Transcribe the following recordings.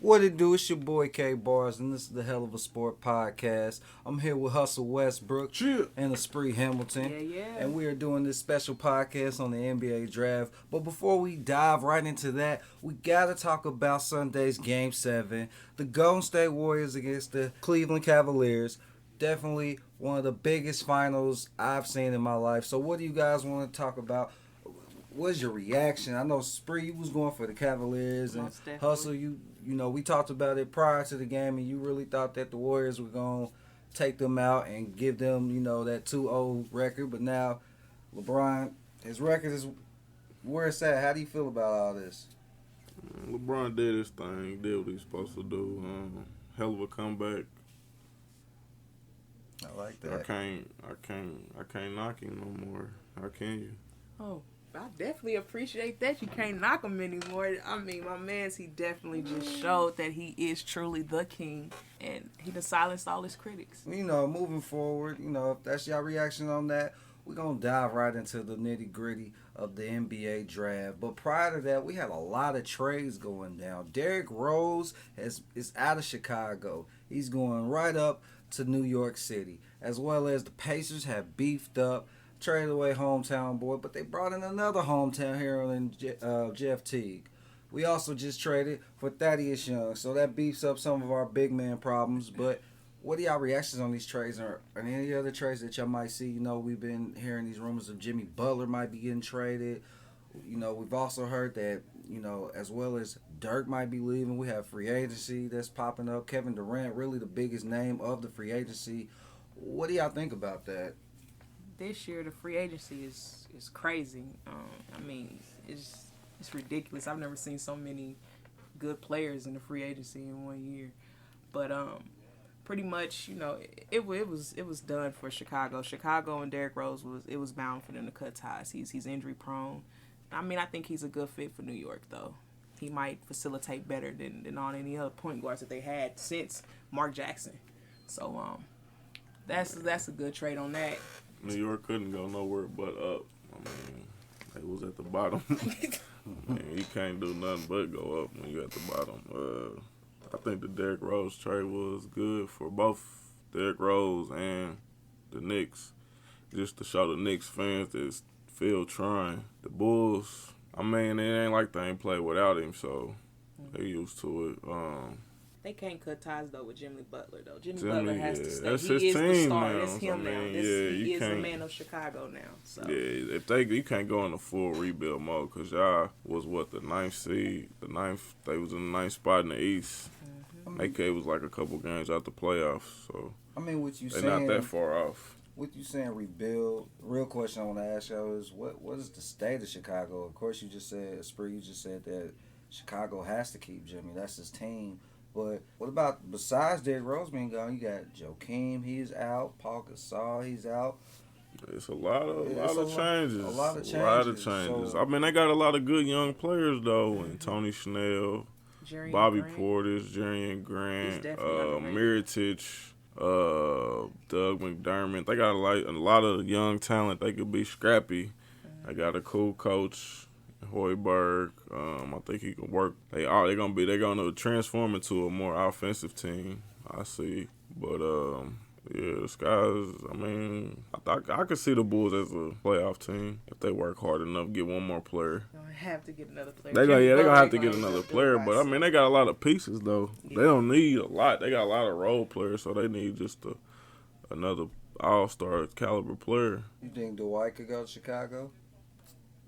What it do? It's your boy K Bars, and this is the Helluva Sport Podcast. I'm here with Hussel Westbrook Chill. and Aspree Hamilton. Yeah. And we are doing this special podcast on the NBA draft. But before we dive right into that, we got to talk about Sunday's Game 7. The Golden State Warriors against the Cleveland Cavaliers. Definitely one of the biggest finals I've seen in my life. So what do you guys want to talk about? What's your reaction? I know Spree, you was going for the Cavaliers, and Hussel, you know, we talked about it prior to the game, and you really thought that the Warriors were going to take them out and give them, you know, that 2-0 record. But now LeBron, his record is where it's at. How do you feel about all this? LeBron did his thing, did what he's supposed to do. Hell of a comeback. I like that. I can't knock him no more. How can you? Oh, I definitely appreciate that. You can't knock him anymore. I mean, my man's, he definitely just showed that he is truly the king, and he done silenced all his critics. You know, moving forward, you know, if that's your reaction on that, we're going to dive right into the nitty-gritty of the NBA draft. But prior to that, we had a lot of trades going down. Derrick Rose is out of Chicago. He's going right up to New York City, as well as the Pacers have beefed up, traded away hometown boy, but they brought in another hometown hero in Jeff Teague. We also just traded for Thaddeus Young, so that beefs up some of our big man problems. But what are y'all reactions on these trades, or any other trades that y'all might see? You know, we've been hearing these rumors of Jimmy Butler might be getting traded. You know, we've also heard that, you know, as well as Dirk might be leaving. We have free agency that's popping up. Kevin Durant, really the biggest name of the free agency. What do y'all think about that? This year, the free agency is crazy. I mean, it's ridiculous. I've never seen so many good players in the free agency in 1 year. But pretty much, you know, it was done for Chicago. Chicago and Derrick Rose was bound for them to cut ties. He's injury prone. I mean, I think he's a good fit for New York, though. He might facilitate better than on any other point guards that they had since Mark Jackson. So that's a good trade on that. New York couldn't go nowhere but up. I mean, they was at the bottom. Man, you can't do nothing but go up when you're at the bottom. I think the Derrick Rose trade was good for both Derrick Rose and the Knicks, just to show the Knicks fans that Phil trying. The Bulls, I mean, it ain't like they ain't play without him, so they used to it. They can't cut ties, though, with Jimmy Butler, though. Jimmy Butler has to stay. That's He his is team the star. now. That's him now. He is the man of Chicago now. So. Yeah, you can't go in a full rebuild mode, because y'all was, the ninth seed? They was in the ninth spot in the East. Mm-hmm. AK was like a couple games out the playoffs, so I mean, what you they're saying, not that far off. What you saying rebuild? Real question I want to ask y'all is what is the state of Chicago? Of course, you just said, Spree, you just said that Chicago has to keep Jimmy. That's his team. But what about, besides Derrick Rose being gone, you got Joakim, he's out. Paul Gasol, he's out. It's a lot of changes. A lot of changes. So, I mean, they got a lot of good young players, though. And Tony Snell, Bobby Portis, Jerian Grant, Miritich, Doug McDermott. They got a lot of young talent. They could be scrappy. They got a cool coach, Hoiberg. I think he can work. They're gonna transform into a more offensive team. I see, but yeah, the Skies. I mean, I could see the Bulls as a playoff team if they work hard enough. Get one more player. They're gonna have to get another player. They're gonna have to get another player. But I mean, they got a lot of pieces though. Yeah. They don't need a lot. They got a lot of role players, so they need just another all-star caliber player. You think Dwight could go to Chicago?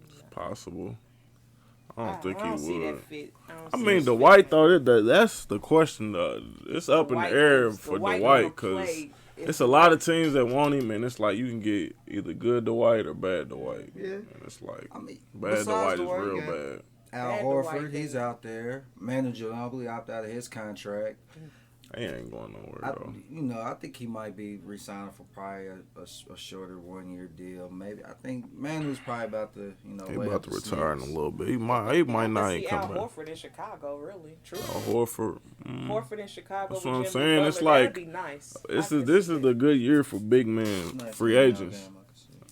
It's possible. I don't think he would. See that fit. I mean, Dwight, though, that's the question. It's up in the air for Dwight, because it's a lot of teams that want him, and it's like you can get either good Dwight or bad Dwight. Yeah. And it's like, bad Dwight is real bad. Al Horford, he's out there. Manu Ginobili opted out of his contract. He ain't going nowhere, though. You know, I think he might be re-signing for probably a shorter 1-year deal. Maybe. I think Manu's probably about to, he about to retire in a little bit. He might not even come back. Al Horford in Chicago, really. True. Al Horford. Horford in Chicago. That's what I'm saying. It's like, be nice. This is the good year for big men, free agents.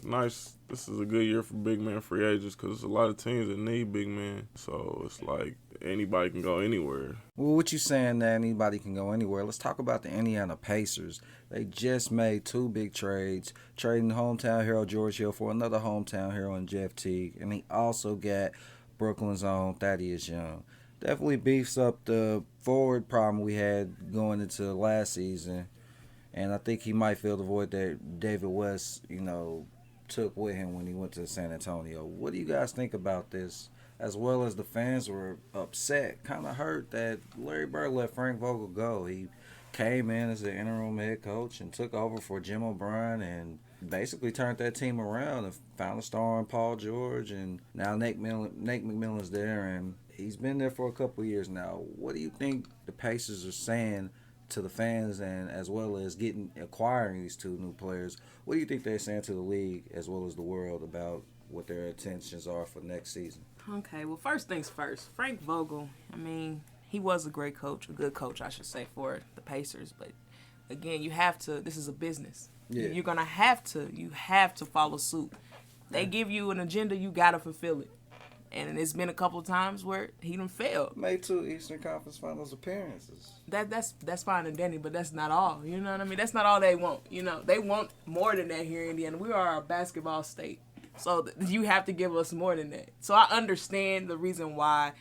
nice. This is a good year for big man free agents because there's a lot of teams that need big men. So it's like anybody can go anywhere. Well, what you saying that anybody can go anywhere? Let's talk about the Indiana Pacers. They just made 2 big trades, trading hometown hero George Hill for another hometown hero in Jeff Teague, and he also got Brooklyn's own Thaddeus Young. Definitely beefs up the forward problem we had going into last season, and I think he might fill the void that David West, took with him when he went to San Antonio. What do you guys think about this? As well as the fans were upset, kind of hurt that Larry Bird let Frank Vogel go. He came in as the interim head coach and took over for Jim O'Brien and basically turned that team around and found a star in Paul George. And now Nate McMillan's there, and he's been there for a couple of years now. What do you think the Pacers are saying to the fans, and as well as acquiring these 2 new players? What do you think they're saying to the league as well as the world about what their intentions are for next season? Okay, well, first things first. Frank Vogel, he was a great coach, a good coach, I should say, for the Pacers. But, again, you have to – this is a business. Yeah. You're going to have to follow suit. They give you an agenda, you got to fulfill it. And it's been a couple of times where he done failed. Made 2 Eastern Conference Finals appearances. That's fine and dandy, but that's not all. You know what I mean? That's not all they want. They want more than that here in Indiana. We are a basketball state. So you have to give us more than that. So I understand the reason why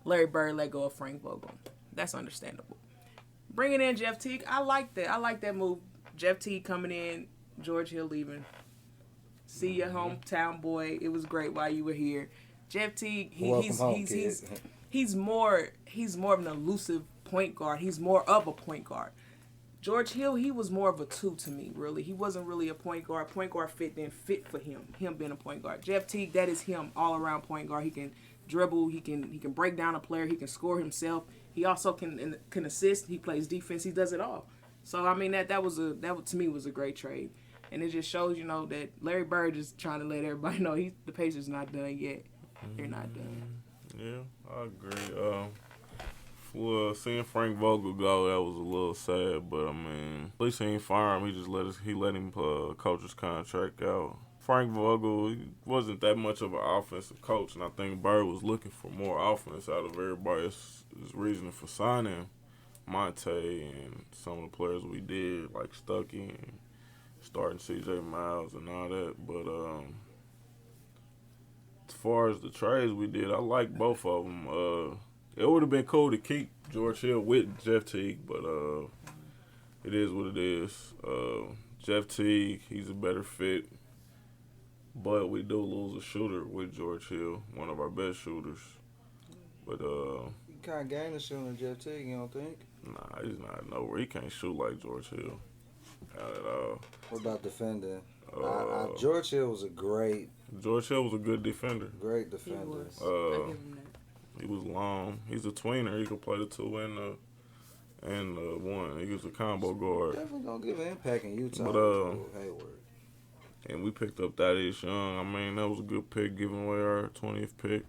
Larry Bird let go of Frank Vogel. That's understandable. Bringing in Jeff Teague, I like that. I like that move. Jeff Teague coming in, George Hill leaving. See your hometown boy. It was great while you were here. Jeff Teague, he's more of an elusive point guard. He's more of a point guard. George Hill, he was more of a 2 to me, really. He wasn't really a point guard. Point guard didn't fit for him being a point guard. Jeff Teague, that is him, all-around point guard. He can dribble. He can break down a player. He can score himself. He also can assist. He plays defense. He does it all. So, that to me was a great trade. And it just shows, that Larry Bird is trying to let everybody know the Pacers not done yet. They're not done. Yeah, I agree. Seeing Frank Vogel go, that was a little sad, but at least he ain't fire him. He just let him coach his contract out. Frank Vogel, he wasn't that much of an offensive coach, and I think Bird was looking for more offense out of everybody. His reasoning for signing Monte and some of the players we did, like Stuckey and starting C.J. Miles and all that. But as far as the trades we did, I like both of them. It would have been cool to keep George Hill with Jeff Teague, but it is what it is. Jeff Teague, he's a better fit, but we do lose a shooter with George Hill, one of our best shooters. But you kind of gain a shooter in Jeff Teague, you don't think? Nah, he's not nowhere. He can't shoot like George Hill. Not at all. What about defending? George Hill was a great. George Hill was a good defender. Great defender. He was. I give him that. He was long. He's a tweener. He could play the 2 and the 1. He was a combo guard. Definitely gonna give an impact in Utah. But Hayward. And we picked up Thaddeus Young. That was a good pick, giving away our 20th pick.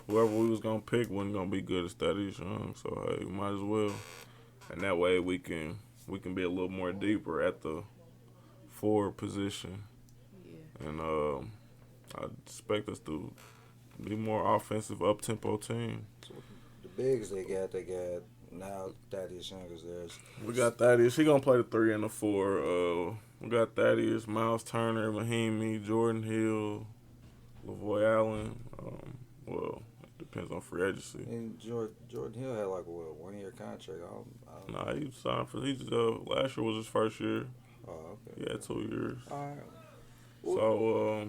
Whoever we was gonna pick wasn't gonna be good as Thaddeus Young. So hey, we might as well. And that way we can be a little more deeper at the forward position. Yeah. And I expect us to be more offensive, up-tempo team. So the bigs they got now Thaddeus Young is theirs. We got Thaddeus. He going to play the 3 and the 4. We got Thaddeus, Miles Turner, Mahimi, Jordan Hill, LaVoy Allen. Well, it depends on free agency. And Jordan Hill had like a 1-year contract. Nah, he signed for last year was his first year. Oh, okay. He had 2 years. All right. So,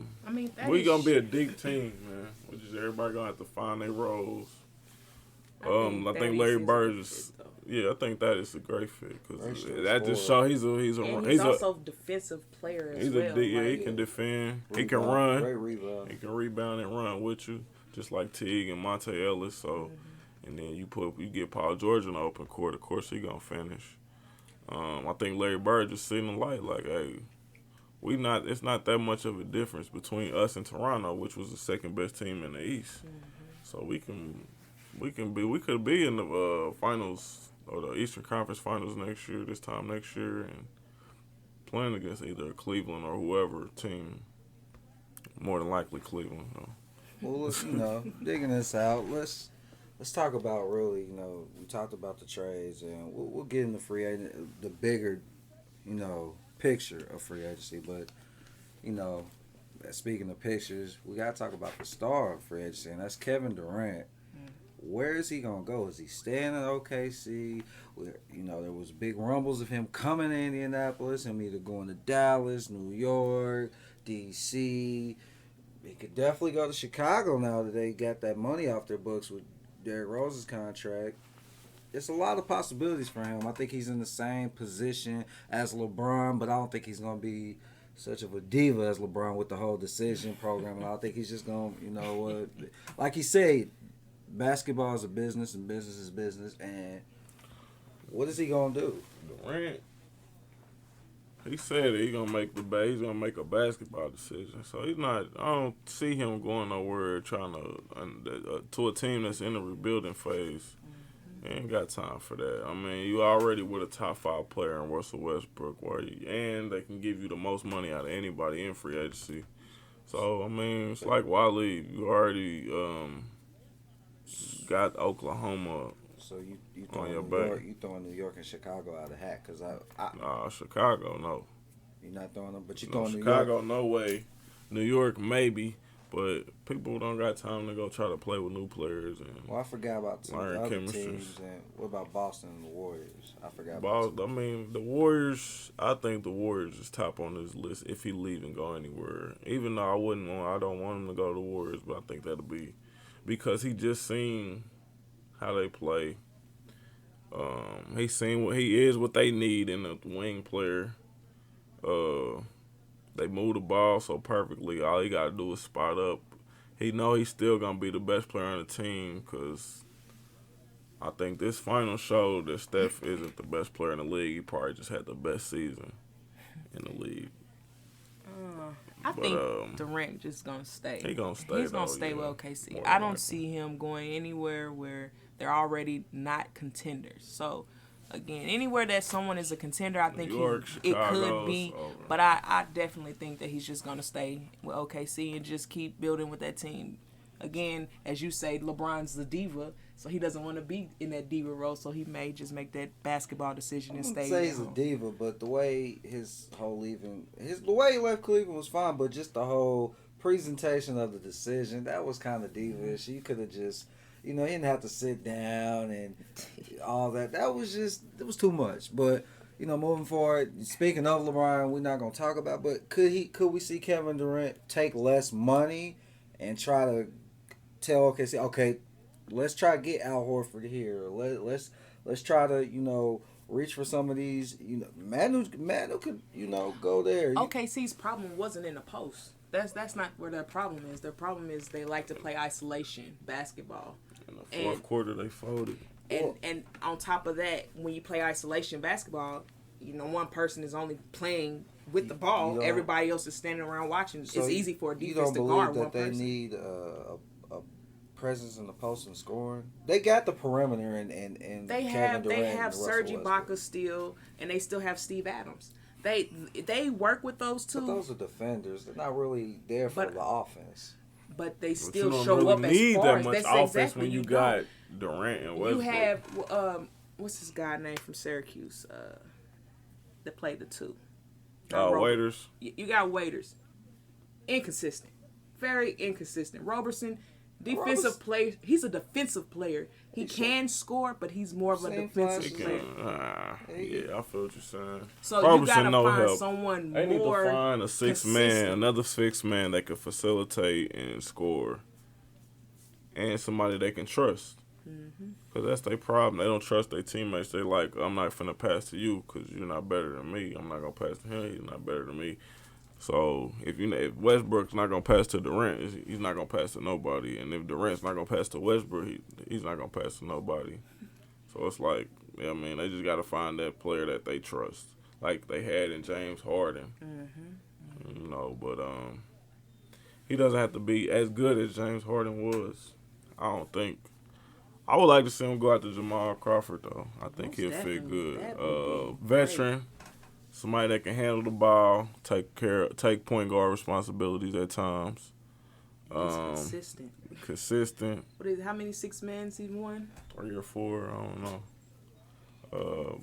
we going to be a deep team, man. Which is everybody going to have to find their roles. I think Larry Bird is, I think that is a great fit. Because that just shows he's also a defensive player as well. He can defend. He can run. Great rebound. He can rebound and run with you, just like Teague and Monte Ellis. So, and then you get Paul George in the open court. Of course, he going to finish. I think Larry Bird just seen the light like, hey, it's not that much of a difference between us and Toronto, which was the second best team in the East. So we could be in the finals or the Eastern Conference Finals this time next year, and playing against either Cleveland or whoever team. More than likely Cleveland. Though. Well, let's, digging this out, let's talk about really, we talked about the trades, and we'll get into free agent, the bigger, picture of free agency. But, speaking of pictures, we got to talk about the star of free agency, and that's Kevin Durant. Where is he going to go? Is he staying in OKC? There was big rumbles of him coming to Indianapolis, him either going to Dallas, New York, D.C., he could definitely go to Chicago now that they got that money off their books with Derrick Rose's contract. It's a lot of possibilities for him. I think he's in the same position as LeBron, but I don't think he's going to be such of a diva as LeBron with the whole decision program. And I think he's just going to, like he said, basketball is a business and business is business. And what is he going to do? Durant. He said he's gonna make a basketball decision. So he's not. I don't see him going nowhere trying to a team that's in the rebuilding phase. He ain't got time for that. I mean, you already with a top 5 player in Russell Westbrook, and they can give you the most money out of anybody in free agency. So I mean, it's like Wally. You already got Oklahoma. So you throwing New York and Chicago out of the hat? Because Nah, Chicago, no. You're not throwing them, but you throwing New Chicago, York. no way. New York, maybe, but people don't got time to go try to play with new players. I forgot about some learn other chemistry. teams. And what about Boston and the Warriors? I forgot about I mean, the Warriors. I think the Warriors is top on this list if he leave and go anywhere. Even though I don't want him to go to the Warriors, but I think that'll be because he just seen how they play. He's seen what they need in a wing player. They move the ball so perfectly. All he got to do is spot up. He know he's still gonna be the best player on the team because I think this final showed that Steph isn't the best player in the league. He probably just had the best season in the league. I think Durant just gonna stay. He's gonna stay with OKC. I don't see him going anywhere where they're already not contenders. So, again, anywhere that someone is a contender, I think it could be. But I definitely think that he's just gonna stay with OKC and just keep building with that team. Again, as you say, LeBron's the diva, so he doesn't want to be in that diva role. So he may just make that basketball decision and stay. Say he's a diva, but the way the way he left Cleveland was fine. But just the whole presentation of the decision, that was kind of divish. He could have just, he didn't have to sit down and all that. It was too much. But moving forward, speaking of LeBron, we're not gonna talk about. But could we see Kevin Durant take less money and try to tell OKC, okay, let's try to get Al Horford here. Let's try to reach for some of these. Manu could go there. OKC's problem wasn't in the post. That's not where their problem is. Their problem is they like to play isolation basketball. In the fourth quarter, they folded. And on top of that, when you play isolation basketball, one person is only playing with the ball. Everybody else is standing around watching. So it's easy for a defense to guard one person. You don't believe that they need a presence in the post and scoring? They got the perimeter and they have Serge Ibaka still, and they still have Steve Adams. They work with those two. But those are defenders. They're not really there for the offense. But they still show up as far as that much offense when you got Durant and Westbrook. You have what's this guy name from Syracuse that played the two? Waiters. You got Waiters. Inconsistent. Very inconsistent. Roberson, defensive player. He's a defensive player. He can score, but he's more of a defensive player. Yeah, I feel what you're saying. So Roberson, you got to find someone more. They need to find a another six man that can facilitate and score, and somebody they can trust. Because that's their problem. They don't trust their teammates. They like, I'm not finna pass to you because you're not better than me. I'm not gonna pass to him. He's not better than me. So if Westbrook's not gonna pass to Durant, he's not gonna pass to nobody. And if Durant's not gonna pass to Westbrook, he's not gonna pass to nobody. So it's like, they just gotta find that player that they trust, like they had in James Harden. But he doesn't have to be as good as James Harden was. I don't think. I would like to see him go out to Jamal Crawford though. I think he'll fit good. Veteran. somebody that can handle the ball, take point guard responsibilities at times. Consistent. Consistent. How many 6 men he won? 3 or 4, I don't know.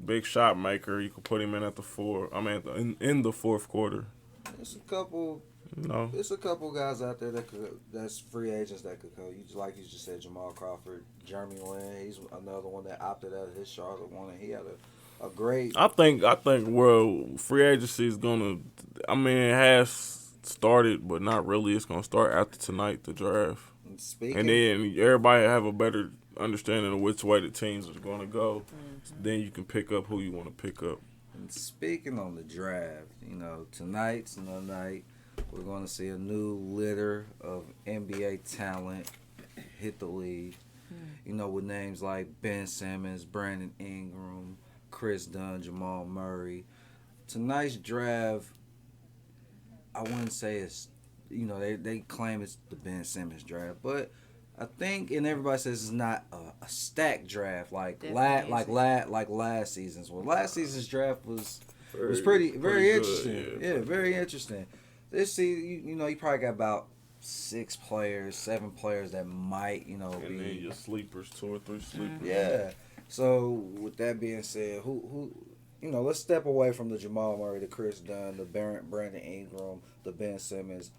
Big shot maker. You could put him in at the 4. I mean, in the fourth quarter. There's a couple. No. There's a couple guys out there that's free agents that could go. Like you just said, Jamal Crawford, Jeremy Lin. He's another one that opted out of his Charlotte one, and he had a great. I think free agency is gonna. I mean, it has started, but not really. It's gonna start after tonight, the draft. And then everybody have a better understanding of which way the teams are gonna go. Mm-hmm. Then you can pick up who you want to pick up. And speaking on the draft, tonight's the night. We're going to see a new litter of NBA talent hit the league. With names like Ben Simmons, Brandon Ingram, Chris Dunn, Jamal Murray. Tonight's draft, I wouldn't say it's, they claim it's the Ben Simmons draft, but I think, and everybody says it's not a stacked draft like last season's. Well, last season's draft was very interesting. Yeah, very interesting. This season, you probably got about 6 players, 7 players that might, and then your sleepers, 2 or 3 sleepers. Yeah. So with that being said, who let's step away from the Jamal Murray, the Chris Dunn, the Brandon Ingram, the Ben Simmons.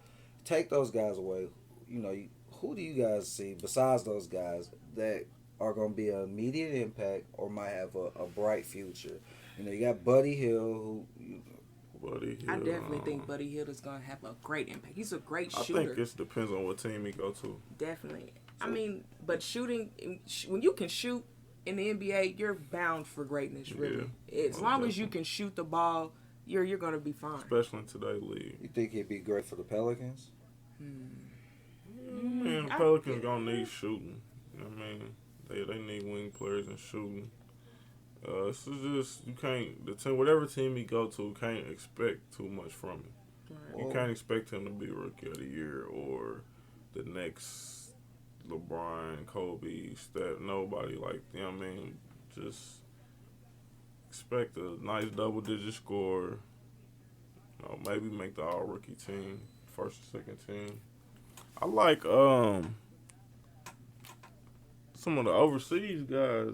Take those guys away. Who do you guys see besides those guys that are going to be an immediate impact or might have a bright future? You got Buddy Hill, I definitely think Buddy Hield is going to have a great impact. He's a great shooter. I think it depends on what team he go to. Definitely. I mean, but shooting, when you can shoot in the NBA, you're bound for greatness, really. Yeah, as long as you can shoot the ball, you're going to be fine. Especially in today's league. You think he'd be great for the Pelicans? The Pelicans going to need shooting. They need wing players and shooting. It's just you can't whatever team he go to can't expect too much from him. Right. You can't expect him to be Rookie of the Year or the next LeBron, Kobe, Steph. Nobody just expect a nice double-digit score. Maybe make the All-Rookie team, first or second team. I like some of the overseas guys.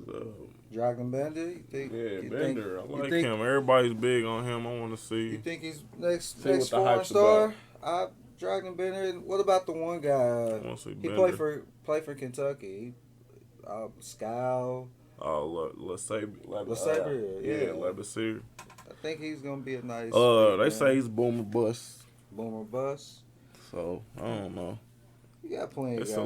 Dragon Bender? Bender. I like him. Everybody's big on him. I want to see. You think he's next foreign star? Dragon Bender. What about the one guy? He played for Kentucky. Scal. Lasabre. Yeah, Lasabre. I think he's gonna be a nice. They say he's boomer bust. Boomer bust. So I don't know. You got plenty of guys. It's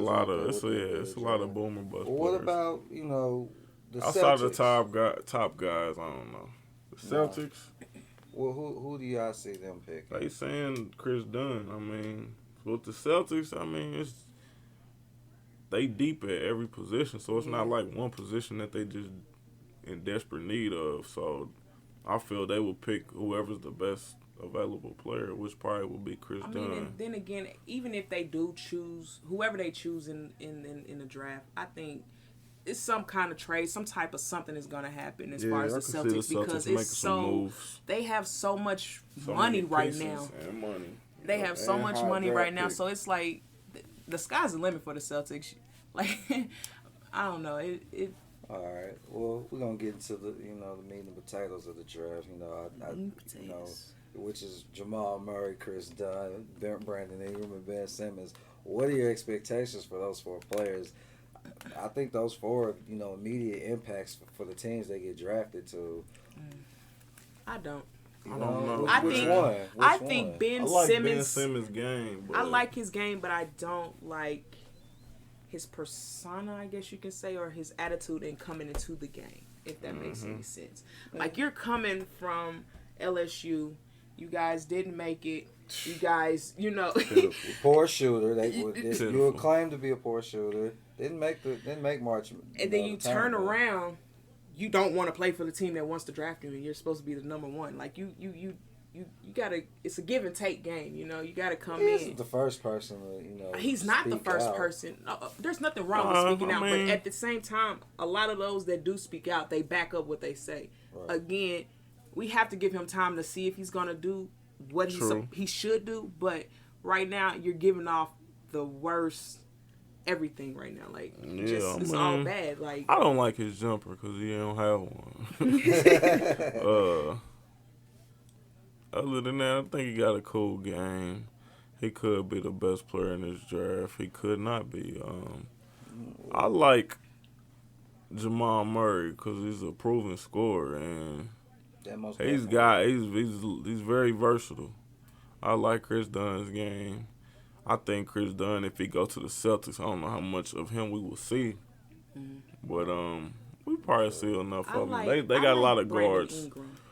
a lot of boomer bust. Well, what about the outside Celtics? of the top guys? I don't know. The Celtics. Well, who do y'all see them picking? They saying Chris Dunn. With the Celtics, it's they deep at every position, so it's not like one position that they just in desperate need of. So I feel they will pick whoever's the best available player, which probably will be Chris Dunn. And then again, even if they do choose whoever they choose in the draft, I think it's some kind of trade, some type of something is going to happen as far as the Celtics because it's they have so much money right now. And money. They have so much money right now, so it's like the sky's the limit for the Celtics. Like I don't know it. All right. Well, we're gonna get into the the meat and potatoes of the draft. Which is Jamal Murray, Chris Dunn, Brandon Ingram, and Ben Simmons. What are your expectations for those 4 players? I think those 4, immediate impacts for the teams they get drafted to. I don't. I don't know. I think Ben Simmons' game. I like his game, but I don't like his persona, I guess you can say, or his attitude in coming into the game, if that makes any sense. Like, you're coming from LSU. You guys didn't make it. You guys, poor shooter. You were claimed to be a poor shooter. Didn't make March. And then you turn around. You don't want to play for the team that wants to draft you, and you're supposed to be the number 1. Like you gotta. It's a give and take game. You gotta come in. He's the first person to, He's not the first person. There's nothing wrong with speaking out, but at the same time, a lot of those that do speak out, they back up what they say. Right. Again, we have to give him time to see if he's gonna do what he should do. But right now, you're giving off the worst everything right now. Like, it's all bad. Like, I don't like his jumper because he don't have one. Other than that, I think he got a cool game. He could be the best player in this draft. He could not be. I like Jamal Murray because he's a proven scorer and he's very versatile. I like Chris Dunn's game. I think Chris Dunn, if he goes to the Celtics, I don't know how much of him we will see, but we probably see enough of him. They got a lot of guards.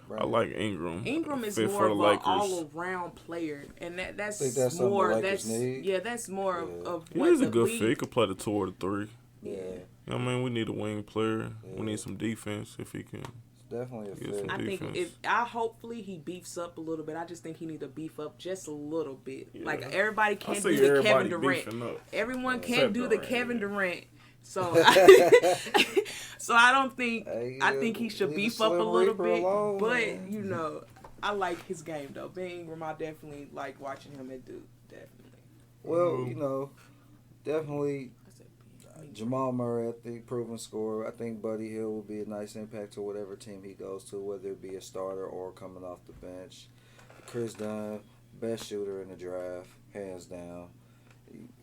Right. I like Ingram. Ingram is more of an all-around player, and that's more. That's more of what he's a the good league. fit. He could play the 2 or the 3. Yeah. You know what I mean, we need a wing player. Yeah. We need some defense if he can. It's definitely a fit. I think hopefully he beefs up a little bit. I just think he need to beef up just a little bit. Yeah. Like everybody can't do the Kevin Durant. Everyone can't do the Kevin Durant. So, I don't think. I think he should beef up a little bit. But you know, I like his game though. Ben Ingram, I definitely like watching him at Duke. Definitely. Well, you know, definitely. Jamal Murray, I think, proven scorer. I think Buddy Hield will be a nice impact to whatever team he goes to, whether it be a starter or coming off the bench. Chris Dunn, best shooter in the draft, hands down.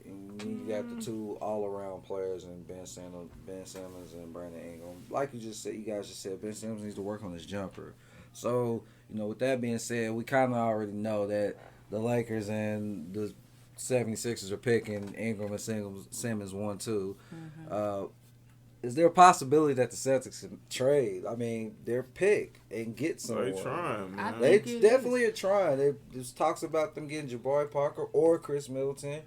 And you got the 2 all-around players in Ben Simmons and Brandon Ingram. Like you guys just said, Ben Simmons needs to work on his jumper. So, you know, with that being said, we kind of already know that the Lakers and the 76ers are picking Ingram and Simmons 1-2. Is there a possibility that the Celtics can trade? I mean, their pick and get someone. They trying, man. They definitely are trying. There's talks about them getting Jabari Parker or Chris Middleton.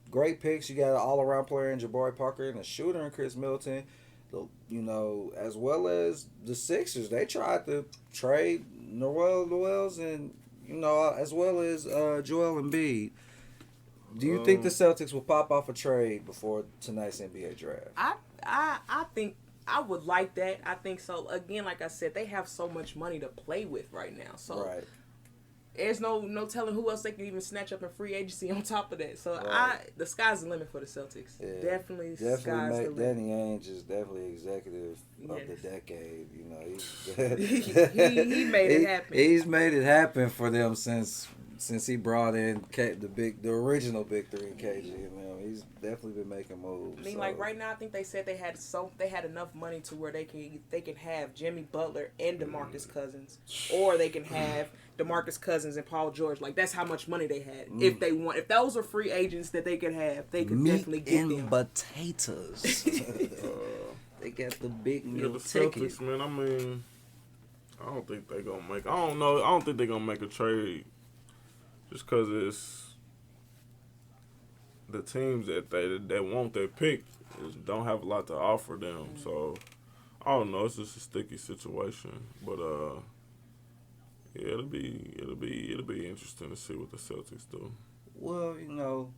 Great picks. You got an all-around player in Jabari Parker and a shooter in Chris Middleton. You know, as well as the Sixers, they tried to trade Noel and, you know, as well as Joel Embiid. Do you think the Celtics will pop off a trade before tonight's NBA draft? I think I would like that. I think so. Again, like I said, they have so much money to play with right now. So there's no telling who else they can even snatch up in free agency on top of that. So the sky's the limit for the Celtics. Yeah. Definitely sky's the limit. Danny Ainge is definitely executive of the decade. You know, he made it happen. He's made it happen for them since he brought in the original Big Three in KG. He's definitely been making moves. I mean, like right now, I think they said they had enough money to where they can have Jimmy Butler and DeMarcus Cousins, or they can have DeMarcus Cousins and Paul George. Like that's how much money they had. If they want, if those are free agents that they could have, they could definitely get them. Potatoes. They got the big meal the ticket. Celtics, man. I mean, I don't think they're gonna make. I don't know. I don't think they're gonna make a trade. Just because it's the teams that want their pick don't have a lot to offer them. So I don't know. It's just a sticky situation. But yeah, it'll be interesting to see what the Celtics do. Well, you know,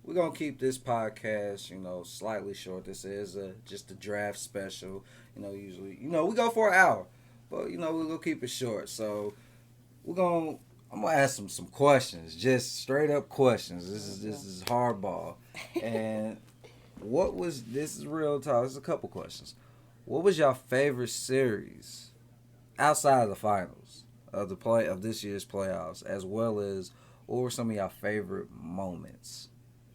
we're gonna keep this podcast, you know, slightly short. This is just a draft special. You know, usually, you know, we go for an hour, but you know, we're gonna keep it short. So I'm gonna ask them some questions, just straight up questions. This is hardball. And this is real talk. There's a couple questions. What was your favorite series outside of the finals of this year's playoffs, as well as what were some of your favorite moments?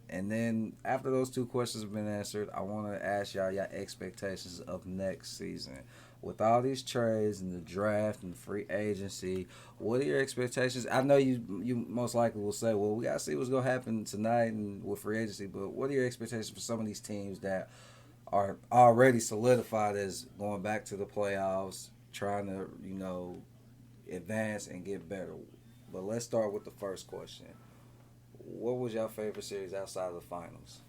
And then after those 2 questions have been answered, I want to ask y'all your expectations of next season. With all these trades and the draft and the free agency, what are your expectations? I know you most likely will say, well, we got to see what's going to happen tonight and with free agency, but what are your expectations for some of these teams that are already solidified as going back to the playoffs, trying to, you know, advance and get better? But let's start with the first question. What was your favorite series outside of the finals?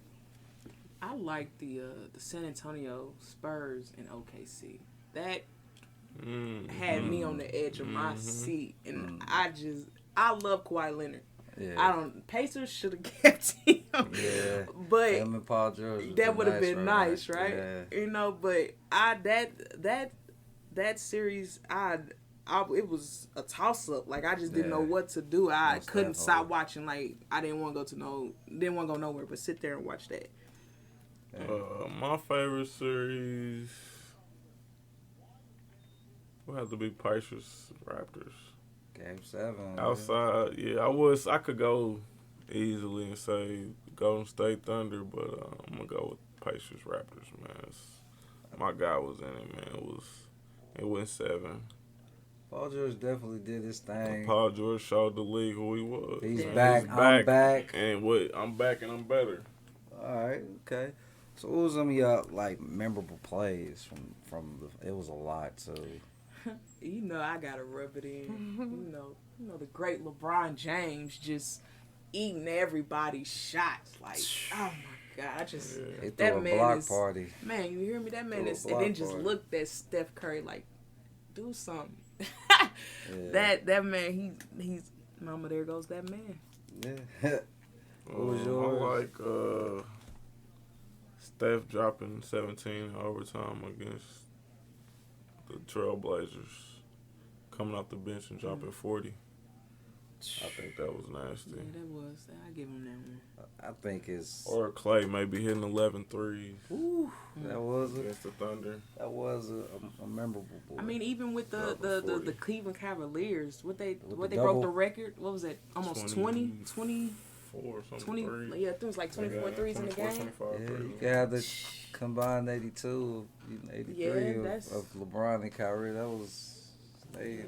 I like the San Antonio Spurs and OKC. That had me on the edge of my seat, and I love Kawhi Leonard. Yeah. Pacers should have kept him. Yeah. But him and Paul George, that would have been nice, right? Yeah. You know, but that series, it was a toss up. Like I just didn't know what to do. I couldn't stop watching. Like I didn't want to go nowhere, but sit there and watch that. My favorite series will have to be Pacers Raptors. Game 7. Outside, I could go easily and say Golden State Thunder, but I'm gonna go with Pacers Raptors, man. My guy was in it, man. It went 7. Paul George definitely did his thing. Paul George showed the league who he was. He's back. I'm back. And I'm back and I'm better. All right, okay. So what was some of your memorable plays from the? It was a lot too. You know I gotta rub it in. you know the great LeBron James just eating everybody's shots. Like, oh my God, I just that man block is party. Man, you hear me? That man is, and then just looked at Steph Curry like, do something. That man, he's mama. There goes that man. Yeah. What was yours? I like Steph dropping 17 in overtime against the Trailblazers, coming off the bench and dropping 40. I think that was nasty. Yeah, that was. I give him that one. I think it's... Or Clay maybe hitting 11 threes. Ooh, that was against the Thunder. That was a memorable boy. I mean, even with the Cleveland Cavaliers, they broke the record. What was it? Almost 20? 20, yeah, I think it was like 24 threes in the game. Yeah, you got the combined 83 of LeBron and Kyrie. That was they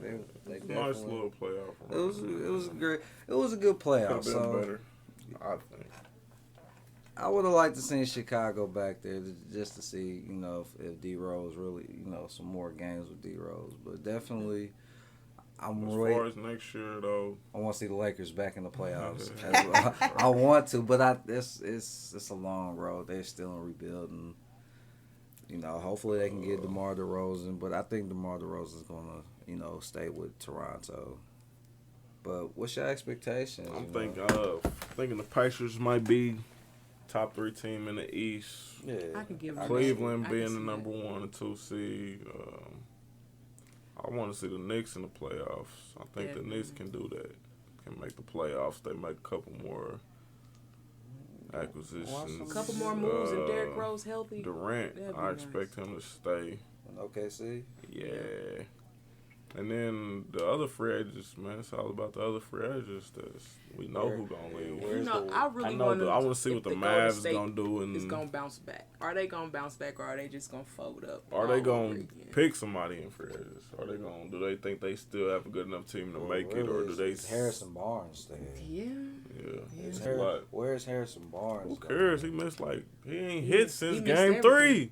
nice little playoff. It was a good playoff. So better, I think. I would have liked to see Chicago back there just to see, if D Rose really, some more games with D Rose. But definitely. As far as next year, though, I want to see the Lakers back in the playoffs. I want to, but it's a long road. They're still in rebuilding. Hopefully they can get DeMar DeRozan, but I think DeMar DeRozan is gonna, stay with Toronto. But what's your expectations? I'm thinking the Pacers might be top 3 team in the East. Yeah, I can give Cleveland being the number 1 and 2 seed. I want to see the Knicks in the playoffs. I think the Knicks can do that. Can make the playoffs. They make a couple more acquisitions. A couple more moves and Derrick Rose healthy. Durant, I expect him to stay. Okay, see? Yeah. And then the other free agents, man, it's all about the other free agents. We know who's going to leave. I want to see what the Mavs going to do. And it's going to bounce back. Are they going to bounce back, or are they just going to fold up? Are they going to pick somebody in free agents? Do they think they still have a good enough team to make it, or do they... Harrison Barnes there? Yeah. Where's Harrison Barnes? Who cares? He missed he ain't hit since game 3.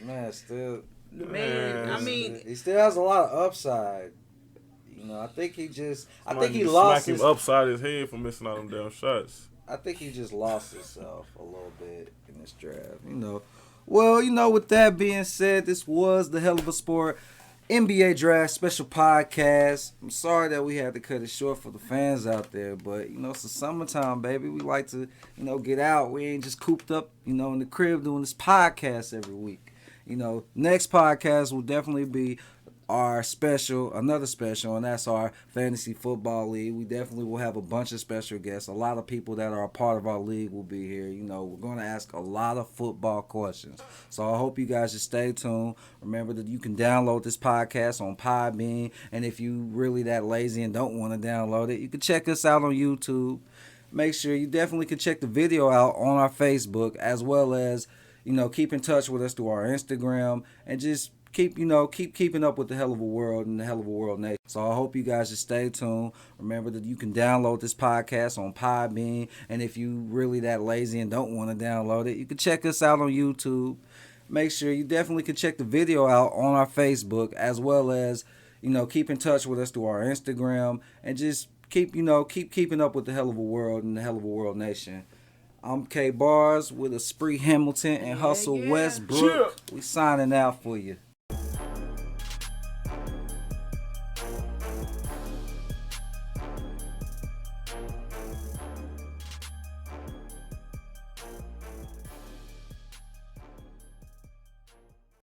Man, still... The man, I mean, he still has a lot of upside. I think he lost him upside his head for missing all them damn shots. I think he just lost himself a little bit in this draft. Well, with that being said, this was the Helluva Sport NBA Draft Special Podcast. I'm sorry that we had to cut it short for the fans out there, but it's the summertime, baby. We like to, get out. We ain't just cooped up, in the crib doing this podcast every week. Next podcast will definitely be another special, and that's our fantasy football league. We definitely will have a bunch of special guests. A lot of people that are a part of our league will be here. We're going to ask a lot of football questions. So I hope you guys just stay tuned. Remember that you can download this podcast on Podbean, and if you really that lazy and don't want to download it, you can check us out on YouTube. Make sure you definitely can check the video out on our Facebook, as well as keep in touch with us through our Instagram, and just keep keeping up with the Helluva World and the Helluva World Nation. So I hope you guys just stay tuned. Remember that you can download this podcast on Podbean, and if you really that lazy and don't want to download it, you can check us out on YouTube. Make sure you definitely can check the video out on our Facebook, as well as keep in touch with us through our Instagram, and just keep keeping up with the Helluva World and the Helluva World Nation. I'm K Bars with Aspree Hamilton and Hussel Westbrook. We signing out for you.